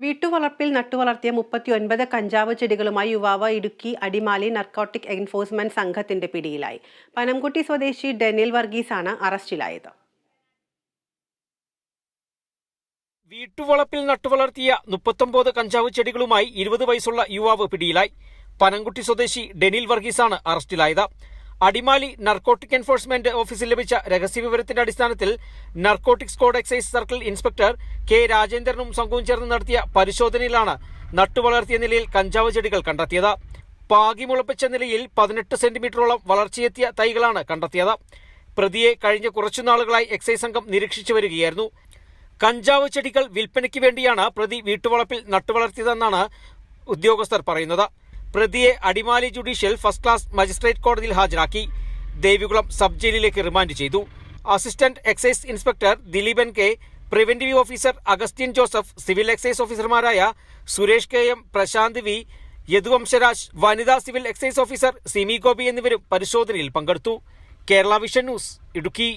വീട്ടുവളർപ്പിൽ നട്ടുവളർത്തിയ 39 കഞ്ചാവ് ചെടികളുമായി യുവാവ് Idukki Adimali narcotic enforcement സംഘത്തിന്റെ പിടിയിലായി. പനംകുട്ടി സ്വദേശി ഡെനിൽ വർഗീസാണ് അറസ്റ്റിലായത്. വീട്ടുവളപ്പിൽ നട്ടുവളർത്തിയ 39 കഞ്ചാവ് ചെടികളുമായി 20 വയസ്സുള്ള യുവാവ് പിടിയിലായി. പനംകുട്ടി സ്വദേശി ഡെനിൽ വർഗീസാണ് അറസ്റ്റിലായത്. അടിമാലി നർക്കോട്ടിക് എൻഫോഴ്സ്മെന്റ് ഓഫീസിൽ ലഭിച്ച രഹസ്യവിവരത്തിന്റെ അടിസ്ഥാനത്തിൽ narcotic squad excise circle inspector K രാജേന്ദ്രനും സംഘവും ചേർന്ന് നടത്തിയ പരിശോധനയിലാണ് നട്ടുവളർത്തിയ നിലയിൽ കഞ്ചാവ് ചെടികൾ കണ്ടെത്തിയത്. പാകി മുളപ്പിച്ച നിലയിൽ 18 സെന്റിമീറ്ററോളം വളർച്ചയെത്തിയ തൈകളാണ് കണ്ടെത്തിയത്. പ്രതിയെ കഴിഞ്ഞ കുറച്ചുനാളുകളായി എക്സൈസ് സംഘം നിരീക്ഷിച്ചു വരികയായിരുന്നു. കഞ്ചാവ് ചെടികൾ വിൽപ്പനയ്ക്ക് വേണ്ടിയാണ് പ്രതി വീട്ടുവളപ്പിൽ നട്ടുവളർത്തിയതെന്നാണ് ഉദ്യോഗസ്ഥർ പറയുന്നത്. പ്രതിയെ Adimali judicial first class magistrate കോടതിയിൽ ഹാജരാക്കി. ദേവികുളം സബ് ജയിലിലേക്ക് റിമാൻഡ് ചെയ്തു. Assistant excise inspector Dileepan K, preventive officer Augustine Joseph, civil excise ഓഫീസർമാരായ Suresh K M, Prashanth V, Yaduvamsharaj, വനിതാ civil excise officer Simi Gopi എന്നിവരും പരിശോധനയിൽ പങ്കെടുത്തു. Kerala vision news, Idukki.